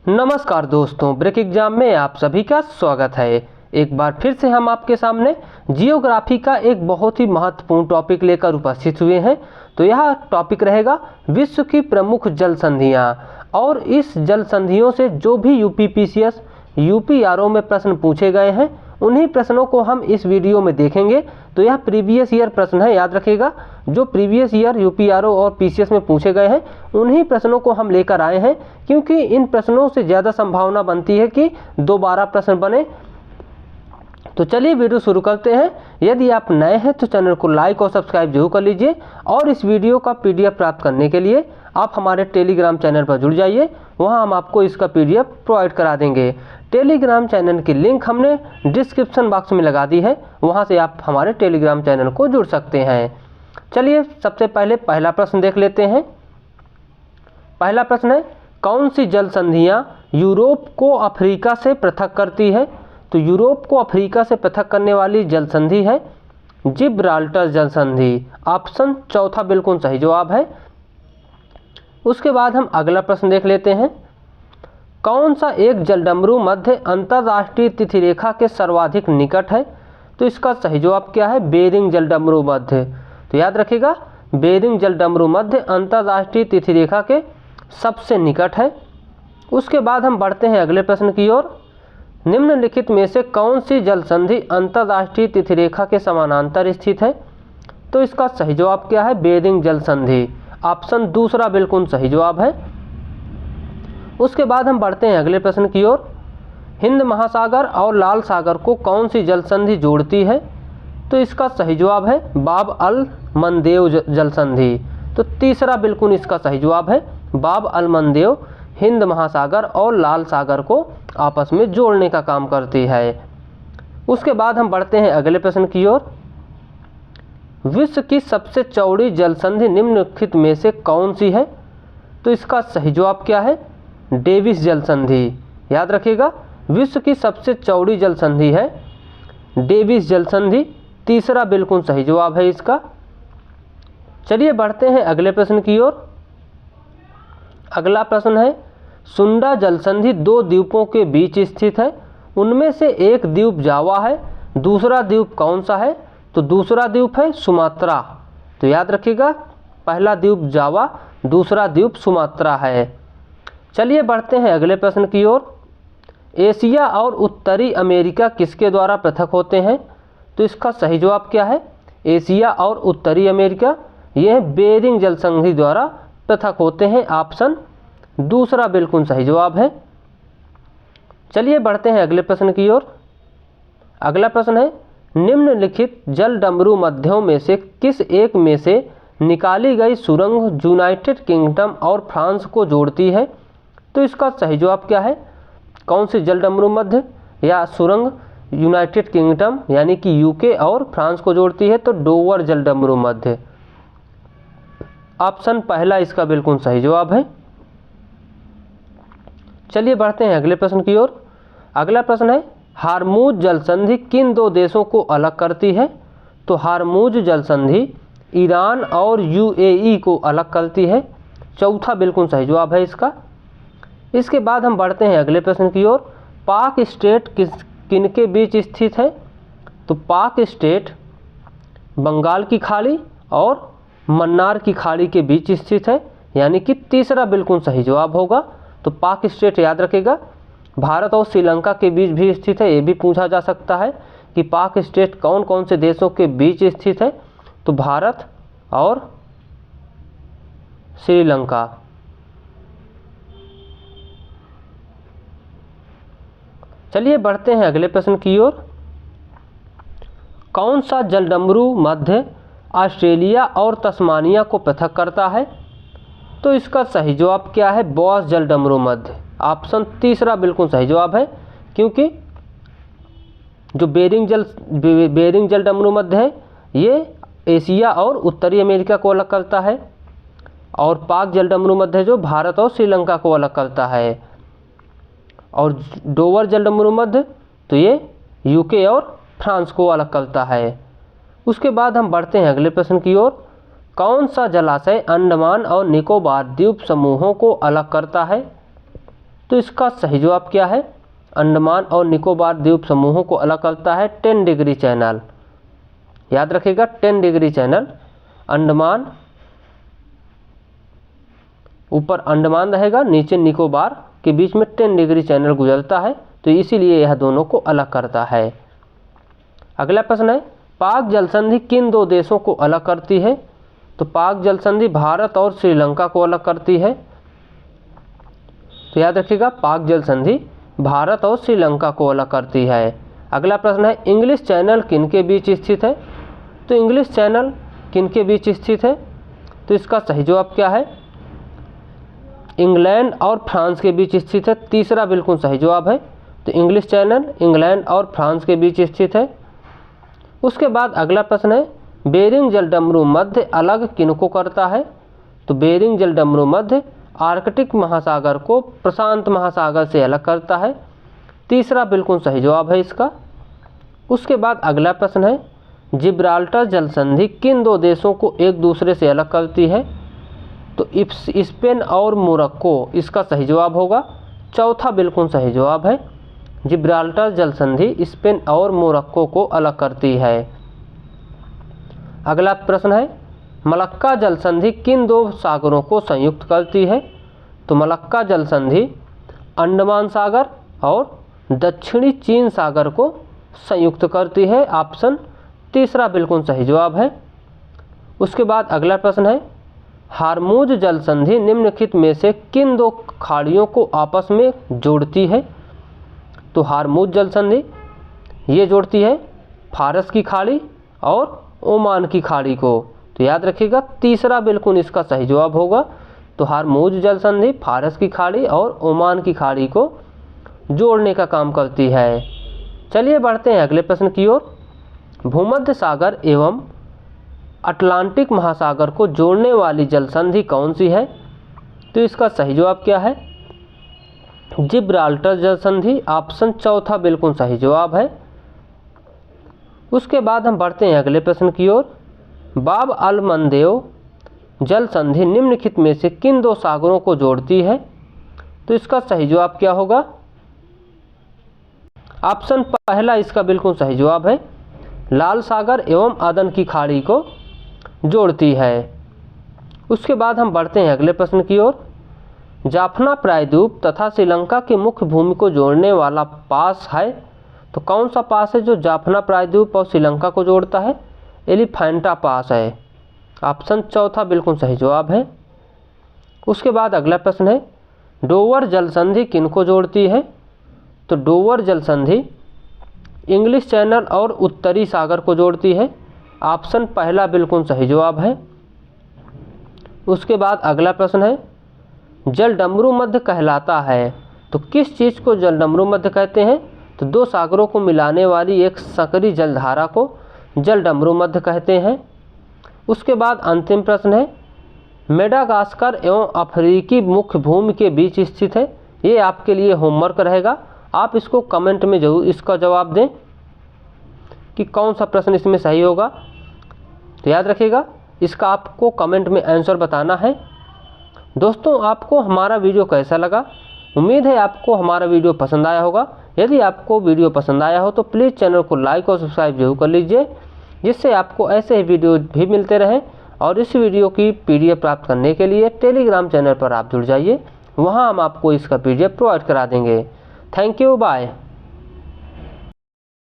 नमस्कार दोस्तों, break exam में आप सभी का स्वागत है। एक बार फिर से हम आपके सामने जियोग्राफी का एक बहुत ही महत्वपूर्ण टॉपिक लेकर उपस्थित हुए हैं। तो यह टॉपिक रहेगा विश्व की प्रमुख जल संधियाँ। और इस जल संधियों से जो भी यूपीपीसीएस यूपीआरओ में प्रश्न पूछे गए हैं उन्हीं प्रश्नों को हम इस वीडियो में देखेंगे। तो यह प्रीवियस ईयर प्रश्न है, याद रखिएगा। जो प्रीवियस ईयर यूपीआरओ और पीसीएस में पूछे गए हैं उन्हीं प्रश्नों को हम लेकर आए हैं, क्योंकि इन प्रश्नों से ज़्यादा संभावना बनती है कि दोबारा प्रश्न बने। तो चलिए वीडियो शुरू करते हैं। यदि आप नए हैं तो चैनल को लाइक और सब्सक्राइब जरूर कर लीजिए। और इस वीडियो का पीडीएफ प्राप्त करने के लिए आप हमारे टेलीग्राम चैनल पर जुड़ जाइए, वहां हम आपको इसका पीडीएफ प्रोवाइड करा देंगे। टेलीग्राम चैनल की लिंक हमने डिस्क्रिप्शन बॉक्स में लगा दी है, वहां से आप हमारे टेलीग्राम चैनल को जुड़ सकते हैं। चलिए सबसे पहले पहला प्रश्न देख लेते हैं। पहला प्रश्न है, कौन सी जल संधियाँ यूरोप को अफ्रीका से पृथक करती है? तो यूरोप को अफ्रीका से पृथक करने वाली जल संधि है जिब्राल्टर जल संधि। ऑप्शन चौथा बिल्कुल सही जवाब है। उसके बाद हम अगला प्रश्न देख लेते हैं। कौन सा एक जलडमरू मध्य अंतर्राष्ट्रीय तिथि रेखा के सर्वाधिक निकट है? तो इसका सही जवाब क्या है? बेरिंग जलडमरू मध्य। तो याद रखिएगा, बेरिंग जलडमरू मध्य अंतर्राष्ट्रीय तिथि रेखा के सबसे निकट है। उसके बाद हम बढ़ते हैं अगले प्रश्न की ओर। निम्नलिखित में से कौन सी जल संधि अंतर्राष्ट्रीय तिथि रेखा के समानांतर स्थित है? तो इसका सही जवाब क्या है? बेरिंग जल संधि। ऑप्शन दूसरा बिल्कुल सही जवाब है। उसके बाद हम बढ़ते हैं अगले प्रश्न की ओर। हिंद महासागर और लाल सागर को कौन सी जल संधि जोड़ती है? तो इसका सही जवाब है बाब अल मंदेव जल संधि। तो तीसरा बिल्कुल इसका सही जवाब है। बाब अल मंदेव हिंद महासागर और लाल सागर को आपस में जोड़ने का काम करती है। उसके बाद हम बढ़ते हैं अगले प्रश्न की ओर। विश्व की सबसे चौड़ी जल संधि निम्नलिखित में से कौन सी है? तो इसका सही जवाब क्या है? डेविस जल संधि। याद रखिएगा, विश्व की सबसे चौड़ी जल संधि है डेविस जल संधि। तीसरा बिल्कुल सही जवाब है इसका। चलिए बढ़ते हैं अगले प्रश्न की ओर। अगला प्रश्न है, सुंडा जल संधि दो द्वीपों के बीच स्थित है, उनमें से एक द्वीप जावा है, दूसरा द्वीप कौन सा है? तो दूसरा द्वीप है सुमात्रा। तो याद रखिएगा, पहला द्वीप जावा, दूसरा द्वीप सुमात्रा है। चलिए बढ़ते हैं अगले प्रश्न की ओर। एशिया और उत्तरी अमेरिका किसके द्वारा पृथक होते हैं? तो इसका सही जवाब क्या है? एशिया और उत्तरी अमेरिका यह बेरिंग जल संधि द्वारा पृथक होते हैं। ऑप्शन दूसरा बिल्कुल सही जवाब है। चलिए बढ़ते हैं अगले प्रश्न की ओर। अगला प्रश्न है, निम्नलिखित जल डमरू मध्यों में से किस एक में से निकाली गई सुरंग यूनाइटेड किंगडम और फ्रांस को जोड़ती है? तो इसका सही जवाब क्या है? कौन सी जल डमरू मध्य या सुरंग यूनाइटेड किंगडम यानी कि यूके और फ्रांस को जोड़ती है? तो डोवर जल डमरू मध्य। ऑप्शन पहला इसका बिल्कुल सही जवाब है। चलिए बढ़ते हैं अगले प्रश्न की ओर। अगला प्रश्न है, हारमूज जल संधि किन दो देशों को अलग करती है? तो हारमूज जल संधि ईरान और यूएई को अलग करती है। चौथा बिल्कुल सही जवाब है इसका। इसके बाद हम बढ़ते हैं अगले प्रश्न की ओर। पाक स्टेट किनके बीच स्थित है? तो पाक स्टेट बंगाल की खाड़ी और मन्नार की खाड़ी के बीच स्थित है, यानी कि तीसरा बिल्कुल सही जवाब होगा। तो पाक स्टेट याद रखेगा, भारत और श्रीलंका के बीच भी स्थित है। ये भी पूछा जा सकता है कि पाक स्टेट कौन कौन से देशों के बीच स्थित है? तो भारत और श्रीलंका। चलिए बढ़ते हैं अगले प्रश्न की ओर। कौन सा जलडमरू मध्य ऑस्ट्रेलिया और तस्मानिया को पृथक करता है? तो इसका सही जवाब क्या है? बॉस जलडमरू मध्य। ऑप्शन तीसरा बिल्कुल सही जवाब है, क्योंकि जो बेरिंग जलडमरू मध्य है ये एशिया और उत्तरी अमेरिका को अलग करता है, और पाक जलडमरू मध्य जो भारत और श्रीलंका को अलग करता है, और डोवर जलडमरू मध्य तो ये यूके और फ्रांस को अलग करता है। उसके बाद हम बढ़ते हैं अगले प्रश्न की ओर। कौन सा जलाशय अंडमान और निकोबार द्वीप समूहों को अलग करता है? तो इसका सही जवाब क्या है? अंडमान और निकोबार द्वीप समूहों को अलग करता है 10 डिग्री चैनल। याद रखिएगा 10 डिग्री चैनल। अंडमान, ऊपर अंडमान रहेगा, नीचे निकोबार के बीच में 10 डिग्री चैनल गुजरता है, तो इसीलिए यह दोनों को अलग करता है। अगला प्रश्न है, पाक जल संधि किन दो देशों को अलग करती है? तो पाक जल संधि भारत और श्रीलंका को अलग करती है। तो याद रखिएगा पाक जल संधि भारत और श्रीलंका को अलग करती है। अगला प्रश्न है, इंग्लिश चैनल किन के बीच स्थित है? तो इंग्लिश चैनल किन के बीच स्थित है? तो इसका सही जवाब क्या है? इंग्लैंड और फ्रांस के बीच स्थित है। तीसरा बिल्कुल सही जवाब है। तो इंग्लिश चैनल इंग्लैंड और फ्रांस के बीच स्थित है। उसके बाद अगला प्रश्न है, बेरिंग जलडमरू मध्य अलग किनको करता है? तो बेरिंग जलडमरू मध्य आर्कटिक महासागर को प्रशांत महासागर से अलग करता है। तीसरा बिल्कुल सही जवाब है इसका। उसके बाद अगला प्रश्न है, जिब्राल्टर जल संधि किन दो देशों को एक दूसरे से अलग करती है? तो स्पेन और मोरक्को, इसका सही जवाब होगा। चौथा बिल्कुल सही जवाब है। जिब्राल्टर जल संधि स्पेन और मोरक्को को अलग करती है। अगला प्रश्न है, मलक्का जल संधि किन दो सागरों को संयुक्त करती है? तो मलक्का जल संधि अंडमान सागर और दक्षिणी चीन सागर को संयुक्त करती है। ऑप्शन तीसरा बिल्कुल सही जवाब है। उसके बाद अगला प्रश्न है, हार्मूज जल संधि निम्नलिखित में से किन दो खाड़ियों को आपस में जोड़ती है? तो हार्मूज जल संधि ये जोड़ती है फारस की खाड़ी और ओमान की खाड़ी को। तो याद रखिएगा तीसरा बिल्कुल इसका सही जवाब होगा। तो हार्मूज जल संधि फारस की खाड़ी और ओमान की खाड़ी को जोड़ने का काम करती है। चलिए बढ़ते हैं अगले प्रश्न की ओर। भूमध्य सागर एवं अटलांटिक महासागर को जोड़ने वाली जल संधि कौन सी है? तो इसका सही जवाब क्या है? जिब्राल्टर जल संधि। ऑप्शन चौथा बिल्कुल सही जवाब है। उसके बाद हम बढ़ते हैं अगले प्रश्न की ओर। बाब अल मंदेव जल संधि निम्नलिखित में से किन दो सागरों को जोड़ती है? तो इसका सही जवाब क्या होगा? ऑप्शन पहला इसका बिल्कुल सही जवाब है। लाल सागर एवं अदन की खाड़ी को जोड़ती है। उसके बाद हम बढ़ते हैं अगले प्रश्न की ओर। जाफना प्रायद्वीप तथा श्रीलंका की मुख्य भूमि को जोड़ने वाला पास है। तो कौन सा पास है जो जाफना प्रायद्वीप और श्रीलंका को जोड़ता है? एलिफेंटा पास है। ऑप्शन चौथा बिल्कुल सही जवाब है। उसके बाद अगला प्रश्न है, डोवर जल संधि किनको जोड़ती है? तो डोवर जल संधि इंग्लिश चैनल और उत्तरी सागर को जोड़ती है। ऑप्शन पहला बिल्कुल सही जवाब है। उसके बाद अगला प्रश्न है, जलडमरू मध्य कहलाता है। तो किस चीज़ को जलडमरू मध्य कहते हैं? तो दो सागरों को मिलाने वाली एक सकरी जलधारा को जलडमरू मध्य कहते हैं। उसके बाद अंतिम प्रश्न है, मेडागास्कर एवं अफ्रीकी मुख्य भूमि के बीच स्थित है। ये आपके लिए होमवर्क रहेगा, आप इसको कमेंट में जरूर इसका जवाब दें कि कौन सा प्रश्न इसमें सही होगा। तो याद रखिएगा इसका आपको कमेंट में आंसर बताना है। दोस्तों आपको हमारा वीडियो कैसा लगा? उम्मीद है आपको हमारा वीडियो पसंद आया होगा। यदि आपको वीडियो पसंद आया हो तो प्लीज़ चैनल को लाइक और सब्सक्राइब जरूर कर लीजिए, जिससे आपको ऐसे ही वीडियो भी मिलते रहें। और इस वीडियो की PDF प्राप्त करने के लिए टेलीग्राम चैनल पर आप जुड़ जाइए, वहाँ हम आपको इसका PDF प्रोवाइड करा देंगे। Thank you, bye.